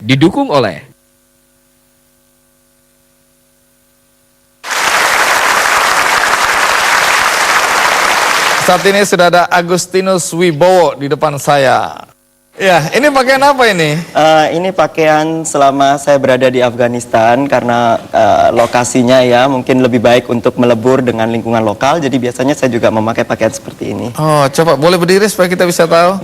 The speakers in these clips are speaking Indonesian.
didukung oleh saat ini sudah ada Agustinus Wibowo di depan saya. Ya, ini pakaian apa ini? Ini pakaian selama saya berada di Afghanistan karena lokasinya ya mungkin lebih baik untuk melebur dengan lingkungan lokal. Jadi biasanya saya juga memakai pakaian seperti ini. Oh, coba boleh berdiri supaya kita bisa tahu.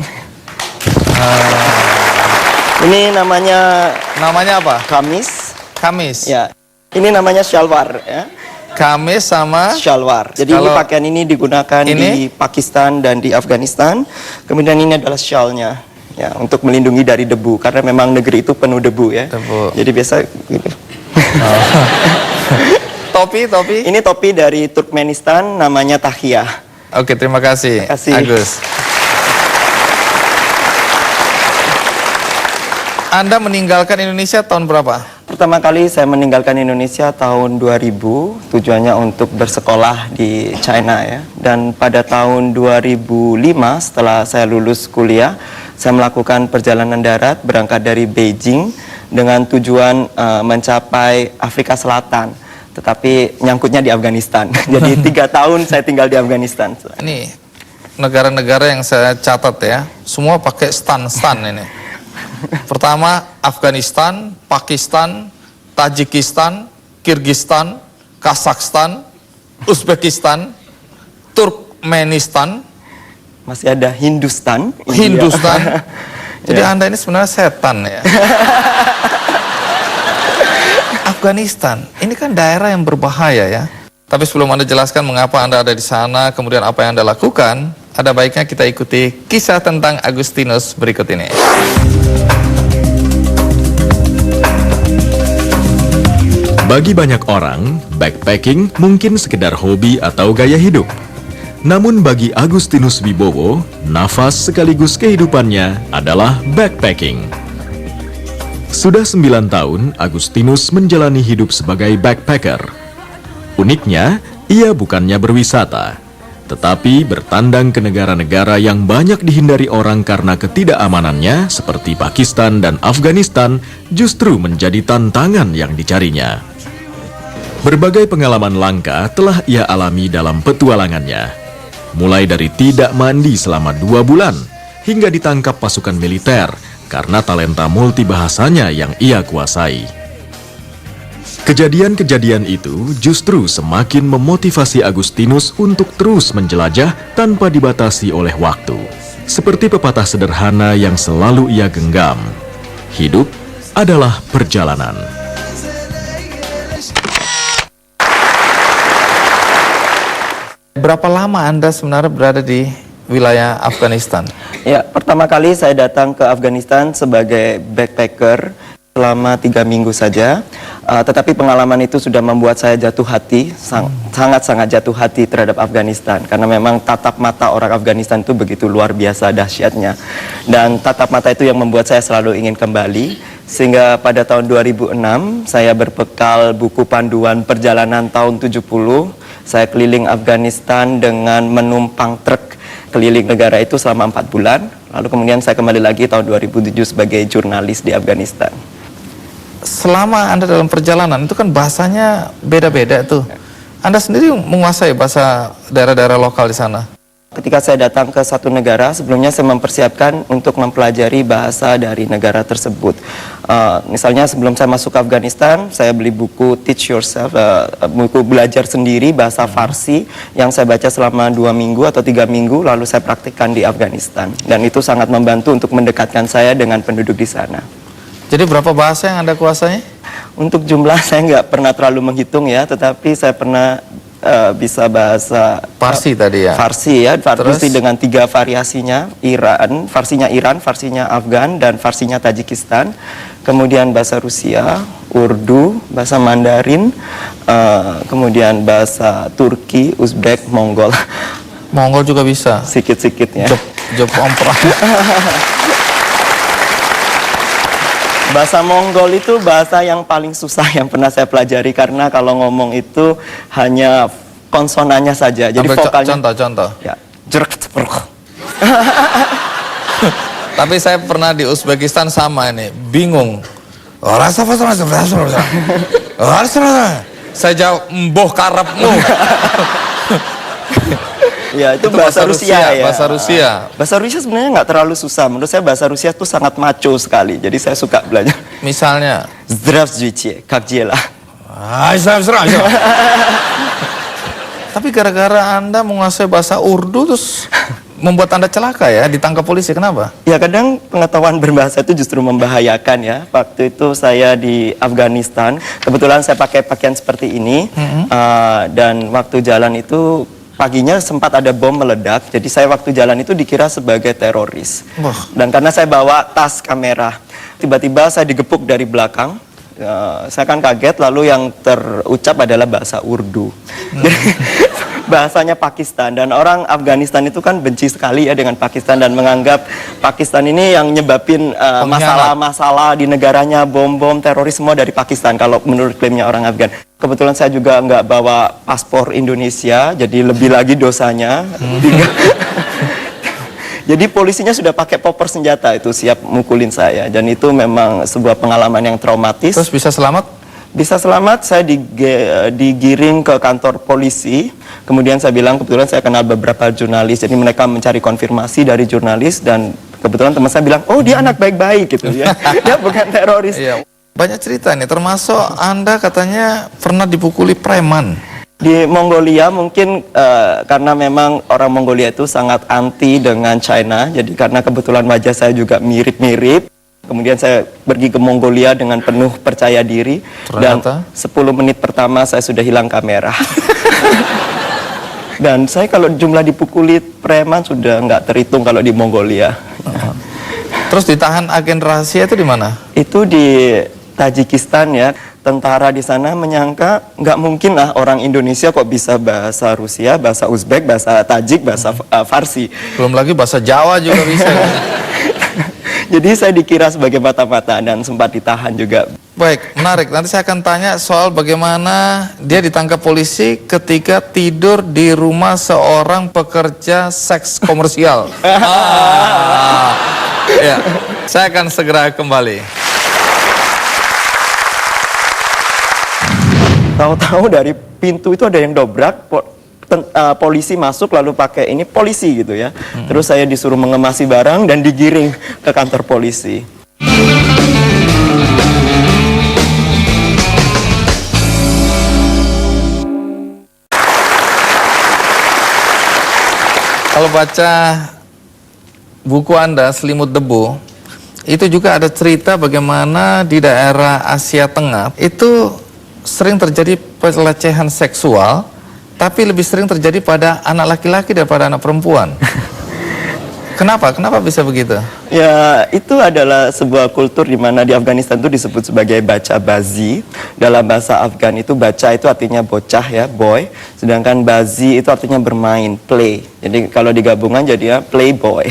Ini namanya Namanya apa? kamis. Kamis. Ya, ini namanya shalwar ya. Kamis sama Shalwar. Jadi ini pakaian ini digunakan di Pakistan dan di Afghanistan. Kemudian ini adalah shawlnya. Ya, untuk melindungi dari debu karena memang negeri itu penuh debu ya. Debu. Jadi biasa gitu. Topi. Ini topi dari Turkmenistan namanya Tahiyah. Oke, terima kasih. Terima kasih. Agus. Anda meninggalkan Indonesia tahun berapa? Pertama kali saya meninggalkan Indonesia tahun 2000, tujuannya untuk bersekolah di China ya. Dan pada tahun 2005 setelah saya lulus kuliah, saya melakukan perjalanan darat berangkat dari Beijing dengan tujuan mencapai Afrika Selatan. Tetapi nyangkutnya di Afghanistan. Jadi 3 tahun saya tinggal di Afghanistan. Ini negara-negara yang saya catat ya, semua pakai stan ini. Pertama Afghanistan, Pakistan, Tajikistan, Kirgistan, Kazakhstan, Uzbekistan, Turkmenistan, masih ada Hindustan. Jadi Anda ini sebenarnya setan ya. Afghanistan, ini kan daerah yang berbahaya ya. Tapi sebelum Anda jelaskan mengapa Anda ada di sana, kemudian apa yang Anda lakukan, ada baiknya kita ikuti kisah tentang Agustinus berikut ini. Bagi banyak orang, backpacking mungkin sekedar hobi atau gaya hidup. Namun bagi Agustinus Wibowo, nafas sekaligus kehidupannya adalah backpacking. Sudah 9 tahun, Agustinus menjalani hidup sebagai backpacker. Uniknya, ia bukannya berwisata, tetapi bertandang ke negara-negara yang banyak dihindari orang karena ketidakamanannya, seperti Pakistan dan Afghanistan, justru menjadi tantangan yang dicarinya. Berbagai pengalaman langka telah ia alami dalam petualangannya. Mulai dari tidak mandi selama 2 bulan, hingga ditangkap pasukan militer karena talenta multibahasanya yang ia kuasai. Kejadian-kejadian itu justru semakin memotivasi Agustinus untuk terus menjelajah tanpa dibatasi oleh waktu. Seperti pepatah sederhana yang selalu ia genggam, hidup adalah perjalanan. Berapa lama Anda sebenarnya berada di wilayah Afghanistan? Ya, pertama kali saya datang ke Afghanistan sebagai backpacker selama 3 minggu saja. Tetapi pengalaman itu sudah membuat saya jatuh hati, sangat-sangat jatuh hati terhadap Afghanistan. Karena memang tatap mata orang Afghanistan itu begitu luar biasa dahsyatnya. Dan tatap mata itu yang membuat saya selalu ingin kembali. Sehingga pada tahun 2006, saya berbekal buku panduan perjalanan tahun 70. Saya keliling Afghanistan dengan menumpang truk keliling negara itu selama 4 bulan. Lalu kemudian saya kembali lagi tahun 2007 sebagai jurnalis di Afghanistan. Selama Anda dalam perjalanan itu kan bahasanya beda-beda tuh. Anda sendiri menguasai bahasa daerah-daerah lokal di sana? Ketika saya datang ke satu negara, sebelumnya saya mempersiapkan untuk mempelajari bahasa dari negara tersebut. Misalnya sebelum saya masuk ke Afghanistan, saya beli buku Teach Yourself, buku belajar sendiri bahasa Farsi yang saya baca selama 2 minggu atau 3 minggu, lalu saya praktikkan di Afghanistan. Dan itu sangat membantu untuk mendekatkan saya dengan penduduk di sana. Jadi berapa bahasa yang Anda kuasai? Untuk jumlah saya nggak pernah terlalu menghitung ya, tetapi saya pernah bisa bahasa Farsi tadi ya? Farsi ya, Farsi dengan 3 variasinya, Farsinya Iran, Farsinya Afgan, dan Farsinya Tajikistan. Kemudian bahasa Rusia, Urdu, bahasa Mandarin, kemudian bahasa Turki, Uzbek, Mongol. Mongol juga bisa? Sikit-sikit ya. Job omprah. Bahasa Mongol itu bahasa yang paling susah yang pernah saya pelajari karena kalau ngomong itu hanya konsonannya saja. Jadi vokalnya. Contoh. Ya. Tapi saya pernah di Uzbekistan sama ini, bingung. Saya jawab, mboh karepmu. Ya, itu Itu bahasa bahasa Rusia Rusia, ya. bahasa Rusia. Bahasa Rusia sebenarnya nggak terlalu susah. Menurut saya bahasa Rusia itu sangat macho sekali. Jadi saya suka belajar. Misalnya, Здравствуйте, как дела? tapi gara-gara Anda menguasai bahasa Urdu terus membuat Anda celaka ya, ditangkap polisi. Kenapa? Ya kadang pengetahuan berbahasa itu justru membahayakan ya. Waktu itu saya di Afghanistan, kebetulan saya pakai pakaian seperti ini, dan waktu jalan itu paginya sempat ada bom meledak. Jadi saya waktu jalan itu dikira sebagai teroris. Wah. Dan karena saya bawa tas kamera, tiba-tiba saya digepuk dari belakang. Saya kan kaget, lalu yang terucap adalah bahasa Urdu. Jadi, bahasanya Pakistan, dan orang Afghanistan itu kan benci sekali ya dengan Pakistan dan menganggap Pakistan ini yang nyebabin masalah-masalah di negaranya, bom-bom, teroris semua dari Pakistan kalau menurut klaimnya orang Afgan. Kebetulan saya juga nggak bawa paspor Indonesia, jadi lebih lagi dosanya. Jadi polisinya sudah pakai popor senjata itu siap mukulin saya, dan itu memang sebuah pengalaman yang traumatis. Terus bisa selamat? Bisa selamat, saya digiring ke kantor polisi. Kemudian saya bilang kebetulan saya kenal beberapa jurnalis, jadi mereka mencari konfirmasi dari jurnalis, dan kebetulan teman saya bilang, oh dia anak baik-baik gitu ya, dia bukan teroris. Iya. Banyak cerita nih, termasuk Anda katanya pernah dipukuli preman. Di Mongolia mungkin karena memang orang Mongolia itu sangat anti dengan China, jadi karena kebetulan wajah saya juga mirip-mirip. Kemudian saya pergi ke Mongolia dengan penuh percaya diri. Ternyata? Dan 10 menit pertama saya sudah hilang kamera. Dan saya kalau jumlah dipukuli preman sudah nggak terhitung kalau di Mongolia. Terus ditahan agen rahasia itu di mana? Itu di Tajikistan ya. Tentara di sana menyangka nggak mungkin lah orang Indonesia kok bisa bahasa Rusia, bahasa Uzbek, bahasa Tajik, bahasa Farsi. Belum lagi bahasa Jawa juga bisa. Jadi saya dikira sebagai mata-mata dan sempat ditahan juga. Baik, menarik. Nanti saya akan tanya soal bagaimana dia ditangkap polisi ketika tidur di rumah seorang pekerja seks komersial. Ya, saya akan segera kembali. Tahu-tahu dari pintu itu ada yang dobrak, polisi masuk lalu pakai ini polisi gitu ya. Terus saya disuruh mengemasi barang dan digiring ke kantor polisi. Kalau baca buku Anda, Selimut Debu, itu juga ada cerita bagaimana di daerah Asia Tengah itu sering terjadi pelecehan seksual, tapi lebih sering terjadi pada anak laki-laki daripada anak perempuan. Kenapa? Kenapa bisa begitu? Ya, itu adalah sebuah kultur di mana di Afghanistan itu disebut sebagai baca bazi. Dalam bahasa Afgan itu baca itu artinya bocah ya, boy. Sedangkan bazi itu artinya bermain, play. Jadi kalau digabungan jadi ya playboy.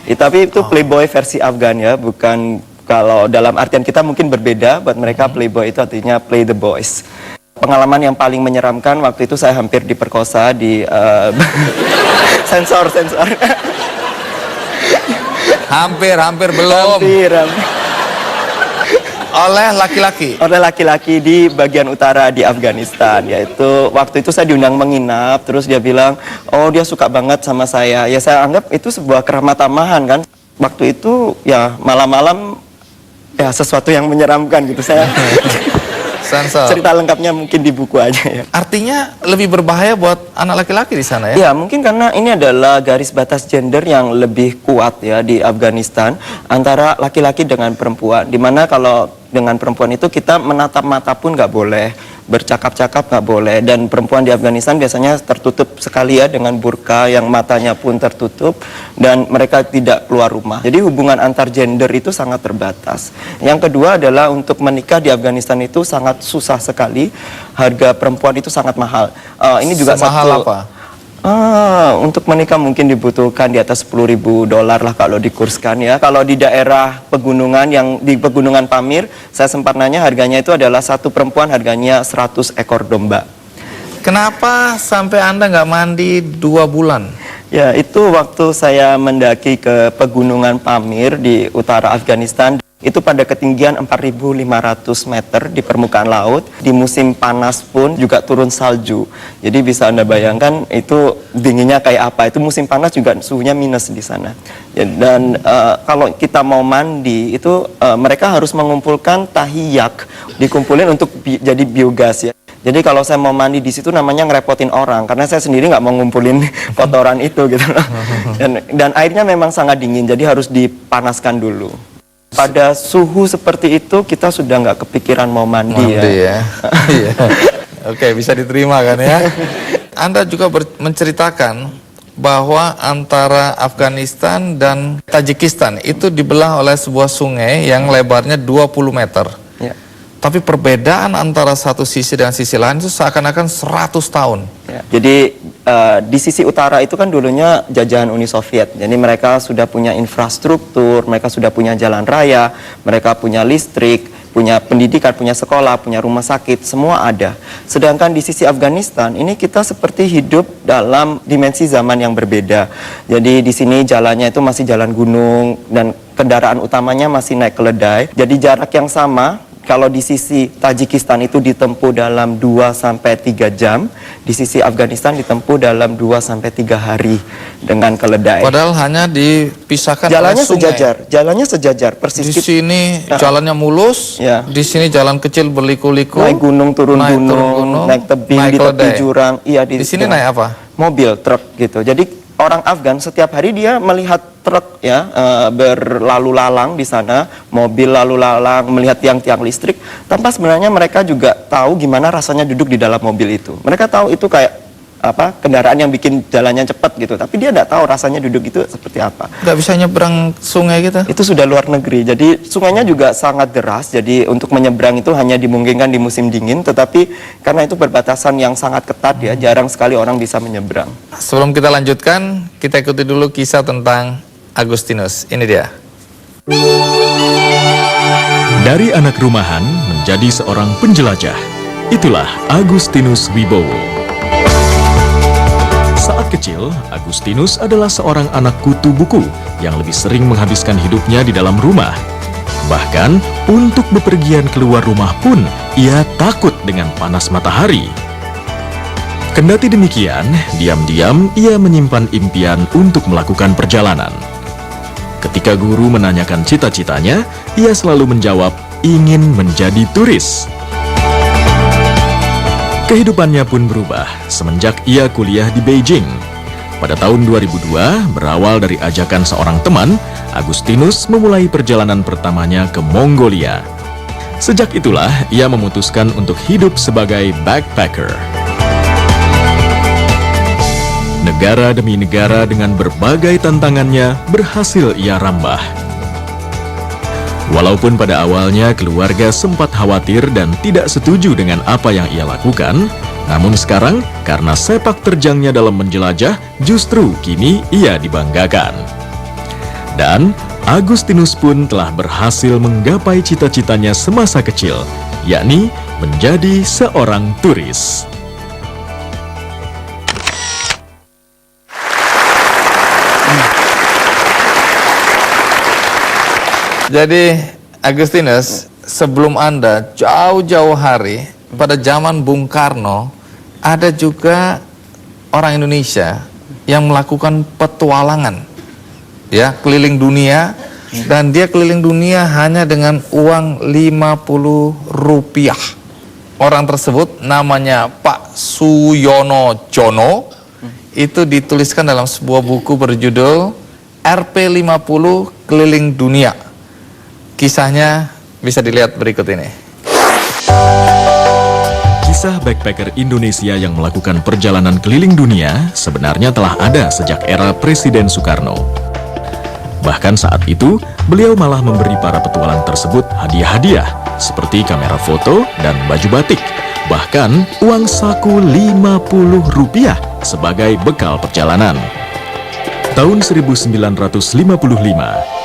Tapi itu playboy versi Afgan ya, bukan kalau dalam artian kita mungkin berbeda. Buat mereka playboy itu artinya play the boys. Pengalaman yang paling menyeramkan waktu itu saya hampir diperkosa di sensor. Hampir belum. Hampir. Oleh laki-laki. Oleh laki-laki di bagian utara di Afghanistan, yaitu waktu itu saya diundang menginap, terus dia bilang, oh dia suka banget sama saya. Ya saya anggap itu sebuah keramah tamahan kan. Waktu itu ya malam-malam ya sesuatu yang menyeramkan gitu. Saya Sensor. cerita lengkapnya mungkin di buku aja ya. Artinya lebih berbahaya buat anak laki-laki di sana ya? Ya mungkin karena ini adalah garis batas gender yang lebih kuat ya di Afghanistan antara laki-laki dengan perempuan. Dimana kalau dengan perempuan itu kita menatap mata pun nggak boleh, bercakap-cakap nggak boleh, dan perempuan di Afghanistan biasanya tertutup sekali ya dengan burka yang matanya pun tertutup, dan mereka tidak keluar rumah. Jadi hubungan antar gender itu sangat terbatas. Yang kedua adalah untuk menikah di Afghanistan itu sangat susah sekali. Harga perempuan itu sangat mahal. Ini juga Semahal satu. apa? Untuk menikah mungkin dibutuhkan di atas $10.000 lah kalau dikurskan ya. Kalau di daerah pegunungan, yang di pegunungan Pamir, saya sempat nanya harganya itu adalah satu perempuan harganya 100 ekor domba. Kenapa sampai Anda nggak mandi 2 bulan? Ya itu waktu saya mendaki ke pegunungan Pamir di utara Afghanistan. Itu pada ketinggian 4.500 meter di permukaan laut. Di musim panas pun juga turun salju. Jadi bisa Anda bayangkan itu dinginnya kayak apa. Itu musim panas juga suhunya minus di sana. Dan kalau kita mau mandi itu mereka harus mengumpulkan tahi yak, dikumpulin untuk jadi biogas ya. Jadi kalau saya mau mandi di situ namanya ngerepotin orang, karena saya sendiri nggak mau ngumpulin kotoran itu gitu. Dan airnya memang sangat dingin, jadi harus dipanaskan dulu. Pada suhu seperti itu kita sudah nggak kepikiran mau mandi ya. Iya. Oke, bisa diterima kan ya. Anda juga menceritakan bahwa antara Afghanistan dan Tajikistan itu dibelah oleh sebuah sungai yang lebarnya 20 meter. Ya. Tapi perbedaan antara satu sisi dan sisi lain itu seakan-akan 100 tahun. Ya. Jadi di sisi utara itu kan dulunya jajahan Uni Soviet. Jadi mereka sudah punya infrastruktur, mereka sudah punya jalan raya, mereka punya listrik, punya pendidikan, punya sekolah, punya rumah sakit, semua ada. Sedangkan di sisi Afghanistan ini kita seperti hidup dalam dimensi zaman yang berbeda. Jadi di sini jalannya itu masih jalan gunung dan kendaraan utamanya masih naik keledai. Jadi jarak yang sama. Kalau di sisi Tajikistan itu ditempuh dalam 2-3 jam, di sisi Afghanistan ditempuh dalam 2-3 hari dengan keledai. Padahal hanya dipisahkan Jalannya oleh sungai. jalannya sejajar, persis. Di sini jalannya mulus, Ya. di sini jalan kecil berliku-liku. Naik gunung, turun gunung, naik tebing, naik di tepi keledai. jurang. Iya, Di sini naik apa? Mobil, truk gitu. Jadi orang Afgan setiap hari dia melihat truk ya berlalu lalang di sana, mobil lalu lalang, melihat tiang-tiang listrik, tanpa sebenarnya mereka juga tahu gimana rasanya duduk di dalam mobil itu. Mereka tahu itu kayak apa kendaraan yang bikin jalannya cepat gitu, tapi dia tidak tahu rasanya duduk itu seperti apa. Nggak bisa nyebrang sungai gitu. Itu sudah luar negeri, jadi sungainya juga sangat deras, jadi untuk menyeberang itu hanya dimungkinkan di musim dingin, tetapi karena itu perbatasan yang sangat ketat ya, jarang sekali orang bisa menyeberang. Sebelum kita lanjutkan, kita ikuti dulu kisah tentang Agustinus. Ini dia. Dari anak rumahan menjadi seorang penjelajah, itulah Agustinus Wibowo. Saat kecil, Agustinus adalah seorang anak kutu buku yang lebih sering menghabiskan hidupnya di dalam rumah. Bahkan, untuk bepergian keluar rumah pun, ia takut dengan panas matahari. Kendati demikian, diam-diam ia menyimpan impian untuk melakukan perjalanan. Ketika guru menanyakan cita-citanya, ia selalu menjawab ingin menjadi turis. Kehidupannya pun berubah semenjak ia kuliah di Beijing. Pada tahun 2002, berawal dari ajakan seorang teman, Agustinus memulai perjalanan pertamanya ke Mongolia. Sejak itulah, ia memutuskan untuk hidup sebagai backpacker. Negara demi negara dengan berbagai tantangannya berhasil ia rambah. Walaupun pada awalnya keluarga sempat khawatir dan tidak setuju dengan apa yang ia lakukan, namun sekarang karena sepak terjangnya dalam menjelajah, justru kini ia dibanggakan. Dan Agustinus pun telah berhasil menggapai cita-citanya semasa kecil, yakni menjadi seorang turis. Jadi Agustinus, sebelum Anda jauh-jauh hari, pada zaman Bung Karno, ada juga orang Indonesia yang melakukan petualangan, ya, keliling dunia, dan dia keliling dunia hanya dengan uang 50 rupiah. Orang tersebut namanya Pak Suyono Jono, itu dituliskan dalam sebuah buku berjudul RP50 Keliling Dunia. Kisahnya bisa dilihat berikut ini. Kisah backpacker Indonesia yang melakukan perjalanan keliling dunia sebenarnya telah ada sejak era Presiden Soekarno. Bahkan saat itu, beliau malah memberi para petualang tersebut hadiah-hadiah seperti kamera foto dan baju batik, bahkan uang saku 50 rupiah sebagai bekal perjalanan. Tahun 1955,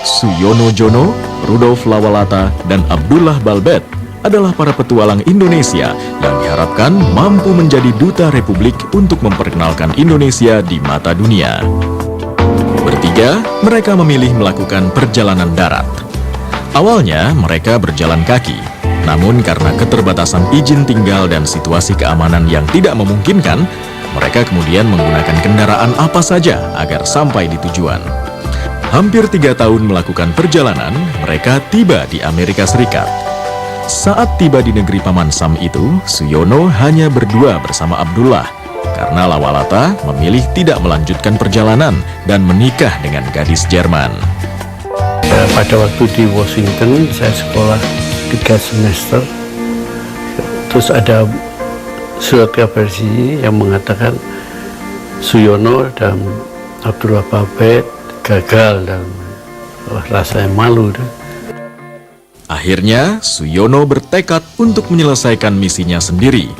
Suyono Jono, Rudolf Lawalata, dan Abdullah Balbet adalah para petualang Indonesia yang diharapkan mampu menjadi duta Republik untuk memperkenalkan Indonesia di mata dunia. Bertiga, mereka memilih melakukan perjalanan darat. Awalnya mereka berjalan kaki, namun karena keterbatasan izin tinggal dan situasi keamanan yang tidak memungkinkan, mereka kemudian menggunakan kendaraan apa saja agar sampai di tujuan. Hampir 3 tahun melakukan perjalanan, mereka tiba di Amerika Serikat. Saat tiba di negeri Paman Sam itu, Suyono hanya berdua bersama Abdullah, karena Lawalata memilih tidak melanjutkan perjalanan dan menikah dengan gadis Jerman. Pada waktu di Washington saya sekolah 3 semester, terus ada surat kabar sini yang mengatakan Suyono dan Abdullah Babet gagal, dan rasanya malu. Akhirnya Suyono bertekad untuk menyelesaikan misinya sendiri.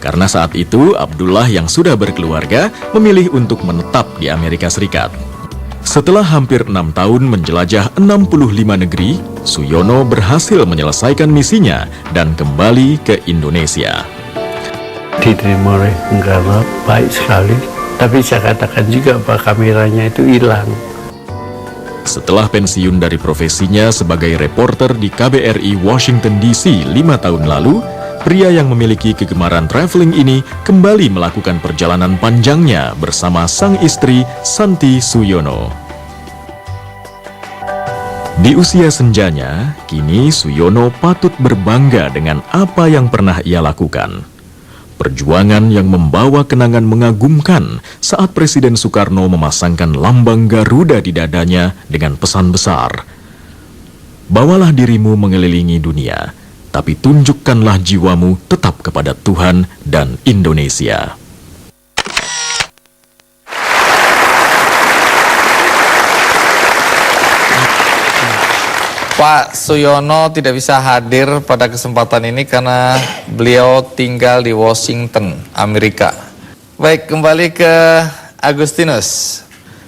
Karena saat itu Abdullah yang sudah berkeluarga memilih untuk menetap di Amerika Serikat. Setelah hampir 6 tahun menjelajah 65 negeri, Suyono berhasil menyelesaikan misinya dan kembali ke Indonesia. Diterima oleh negara baik sekali, tapi saya katakan juga bahwa kameranya itu hilang. Setelah pensiun dari profesinya sebagai reporter di KBRI Washington DC 5 tahun lalu, pria yang memiliki kegemaran traveling ini kembali melakukan perjalanan panjangnya bersama sang istri Santi Suyono. Di usia senjanya, kini Suyono patut berbangga dengan apa yang pernah ia lakukan. Perjuangan yang membawa kenangan mengagumkan saat Presiden Soekarno memasangkan lambang Garuda di dadanya dengan pesan besar, "Bawalah dirimu mengelilingi dunia, tapi tunjukkanlah jiwamu tetap kepada Tuhan dan Indonesia." Pak Suyono tidak bisa hadir pada kesempatan ini karena beliau tinggal di Washington, Amerika. Baik, kembali ke Agustinus.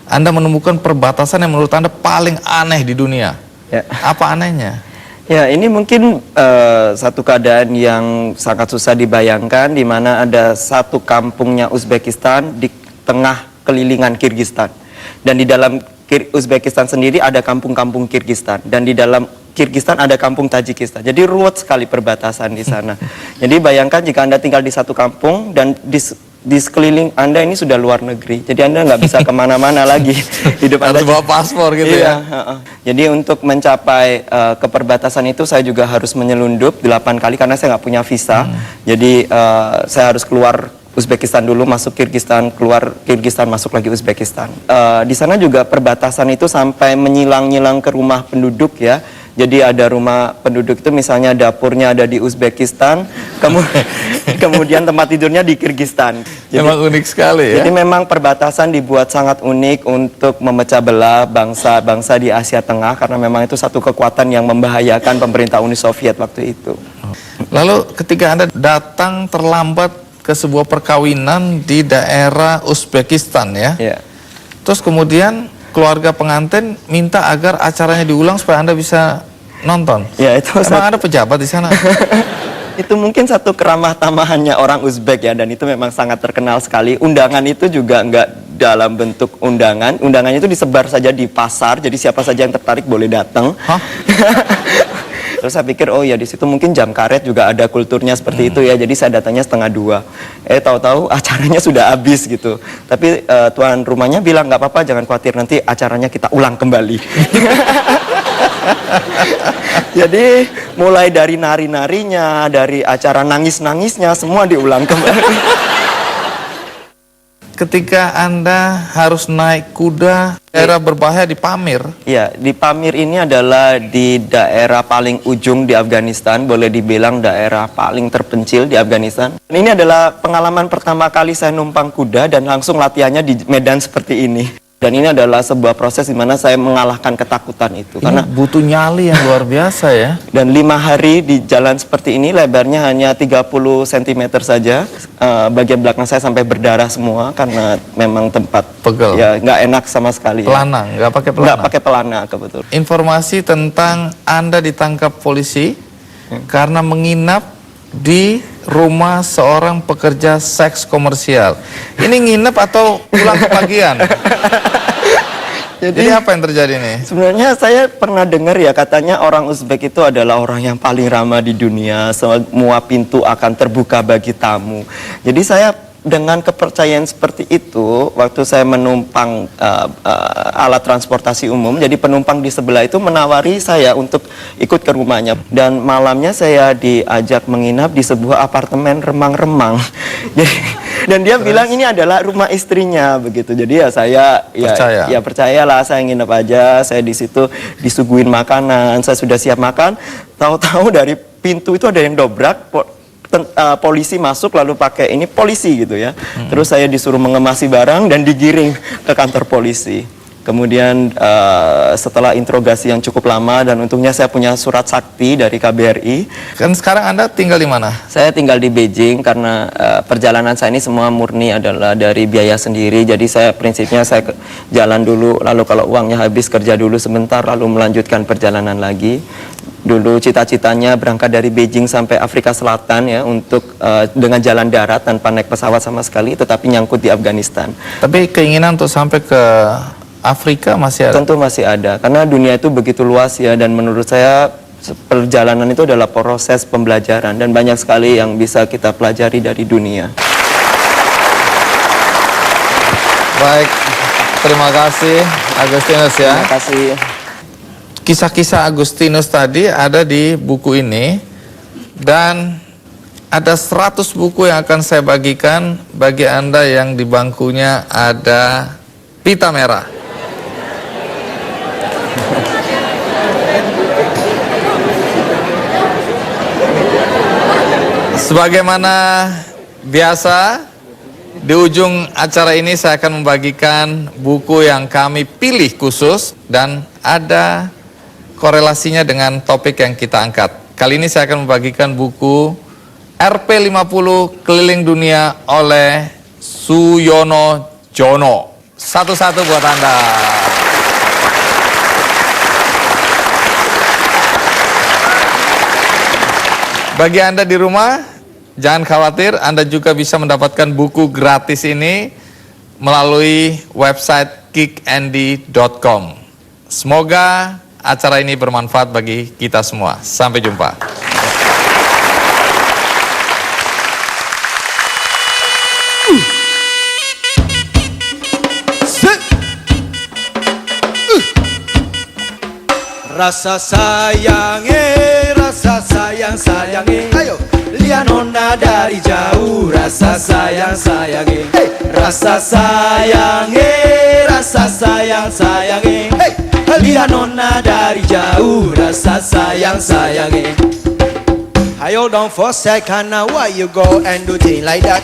Anda menemukan perbatasan yang menurut Anda paling aneh di dunia. Ya. Apa anehnya? Ya, ini mungkin satu keadaan yang sangat susah dibayangkan, di mana ada satu kampungnya Uzbekistan di tengah kelilingan Kirgistan. Dan di dalam Uzbekistan sendiri ada kampung-kampung Kirgistan, dan di dalam Kirgistan ada kampung Tajikistan. Jadi ruwet sekali perbatasan di sana. Jadi bayangkan jika Anda tinggal di satu kampung dan di sekeliling Anda ini sudah luar negeri. Jadi Anda nggak bisa kemana-mana lagi. Hidup Anda Harus bawa paspor gitu iya, ya? Jadi untuk mencapai ke perbatasan itu saya juga harus menyelundup 8 kali karena saya nggak punya visa. Jadi saya harus keluar Uzbekistan dulu, masuk Kirgistan, keluar Kirgistan, masuk lagi Uzbekistan. Di sana juga perbatasan itu sampai menyilang-nyilang ke rumah penduduk ya. Jadi ada rumah penduduk itu misalnya dapurnya ada di Uzbekistan, kemudian tempat tidurnya di Kirgistan. Jadi, Memang unik sekali ya? Jadi memang perbatasan dibuat sangat unik untuk memecah belah bangsa-bangsa di Asia Tengah, karena memang itu satu kekuatan yang membahayakan pemerintah Uni Soviet waktu itu. Lalu ketika Anda datang terlambat ke sebuah perkawinan di daerah Uzbekistan ya. Ya. Terus kemudian keluarga pengantin minta agar acaranya diulang supaya Anda bisa nonton. Ya, itu Emang ada pejabat di sana? itu mungkin satu keramah tamahannya orang Uzbek ya, dan itu memang sangat terkenal sekali. Undangan itu juga nggak dalam bentuk undangan. Undangannya itu disebar saja di pasar, jadi siapa saja yang tertarik boleh datang. Hah? Terus saya pikir, oh ya di situ mungkin jam karet juga ada kulturnya seperti itu ya. Jadi saya datangnya 1:30. Tahu-tahu acaranya sudah habis gitu. Tapi tuan rumahnya bilang nggak apa-apa, jangan khawatir, nanti acaranya kita ulang kembali. Jadi mulai dari nari-narinya, dari acara nangis-nangisnya, semua diulang kembali. Ketika Anda harus naik kuda, daerah berbahaya di Pamir. Ya, di Pamir ini adalah di daerah paling ujung di Afghanistan, boleh dibilang daerah paling terpencil di Afghanistan. Ini adalah pengalaman pertama kali saya numpang kuda dan langsung latihannya di medan seperti ini. Dan ini adalah sebuah proses di mana saya mengalahkan ketakutan itu. Karena butuh nyali yang luar biasa ya. Dan 5 hari di jalan seperti ini, lebarnya hanya 30 cm saja. Bagian belakang saya sampai berdarah semua karena memang tempat Pegel. ya nggak enak sama sekali. Pelana, nggak pakai pelana. Nggak pakai pelana, kebetulan. Informasi tentang Anda ditangkap polisi karena menginap di rumah seorang pekerja seks komersial. Ini nginep atau pulang kepagian? Jadi apa yang terjadi nih? Sebenarnya saya pernah dengar ya, katanya orang Uzbek itu adalah orang yang paling ramah di dunia. Semua pintu akan terbuka bagi tamu. Jadi saya dengan kepercayaan seperti itu, waktu saya menumpang alat transportasi umum, jadi penumpang di sebelah itu menawari saya untuk ikut ke rumahnya. Dan malamnya saya diajak menginap di sebuah apartemen remang-remang. Dan dia bilang ini adalah rumah istrinya begitu. Jadi ya saya ya percayalah, saya nginep aja. Saya di situ disuguhin makanan, saya sudah siap makan. Tahu-tahu dari pintu itu ada yang dobrak. Polisi masuk lalu pakai ini polisi gitu ya. Terus saya disuruh mengemasi barang dan digiring ke kantor polisi. Kemudian setelah interogasi yang cukup lama, dan untungnya saya punya surat sakti dari KBRI. Kan sekarang Anda tinggal di mana? Saya tinggal di Beijing karena perjalanan saya ini semua murni adalah dari biaya sendiri. Jadi prinsipnya saya jalan dulu, lalu kalau uangnya habis kerja dulu sebentar, lalu melanjutkan perjalanan lagi. Dulu cita-citanya berangkat dari Beijing sampai Afrika Selatan ya, untuk dengan jalan darat tanpa naik pesawat sama sekali, tetapi nyangkut di Afghanistan. Tapi keinginan untuk sampai ke Afrika masih ada? Tentu masih ada, karena dunia itu begitu luas ya, dan menurut saya perjalanan itu adalah proses pembelajaran, dan banyak sekali yang bisa kita pelajari dari dunia. Baik, terima kasih Agustinus ya. Terima kasih. Kisah-kisah Agustinus tadi ada di buku ini, dan ada 100 buku yang akan saya bagikan bagi Anda yang di bangkunya ada pita merah. Sebagaimana biasa, di ujung acara ini saya akan membagikan buku yang kami pilih khusus dan ada korelasinya dengan topik yang kita angkat. Kali ini saya akan membagikan buku RP50 Keliling Dunia oleh Suyono Jono. Satu-satu buat Anda. Bagi Anda di rumah, jangan khawatir, Anda juga bisa mendapatkan buku gratis ini melalui website kickandi.com. Semoga acara ini bermanfaat bagi kita semua. Sampai jumpa. Rasa sayang sayangi, ayo lihat nona dari jauh. Rasa sayang sayangi, hey. Rasa sayang sayangi, hey. Lihat nona dari jauh. Rasa sayang sayangi. Ayo don't forsake, now why you go and do things like that?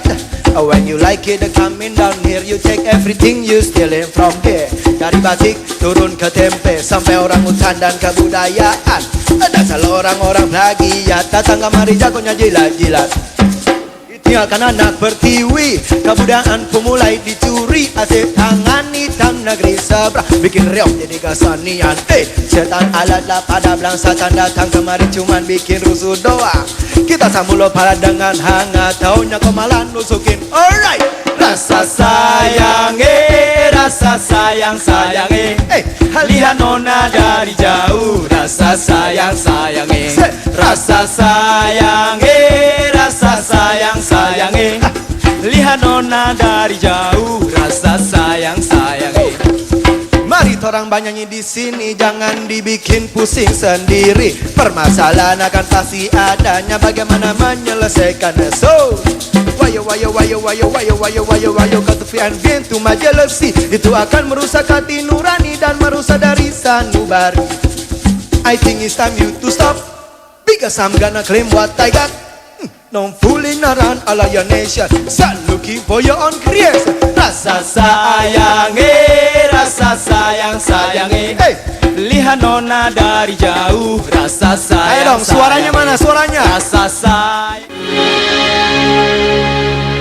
When you like it, coming down here, you take everything you stealing from here. Dari batik turun ke tempe, sampai orang hutan dan kebudayaan. Dasar orang-orang plagiat, datang kemari jagonya jilat-jilat. Tinggalkan anak bertiwi, kebudayaan mulai dicuri. Asik tangan hitam negeri seberang, bikin reok jadi kesenian. Setan alatlah pada belang, setan datang kemari cuman bikin rusuh doang. Kita sambut lo pada dengan hangat, taunya kau malah nusukin. Alright. Rasa sayangi, lihat nona dari jauh. Rasa sayangi, rasa sayangi, lihat nona dari jauh. Rasa sayangi. Mari torang bernyanyi di sini, jangan dibikin pusing sendiri. Permasalahan akan pasti adanya, bagaimana menyelesaikannya. So, wayo ketepian pintu majelusi, itu akan merusak hati nurani dan merusak dari sanubari. I think it's time you to stop, because I'm gonna claim what I got. No fooling around all of your nation, start looking for your own creation. Rasa sayangi, hey. Lihat nona dari jauh. Rasa sayang. Ayo dong, suaranya mana suaranya? Rasa sayang.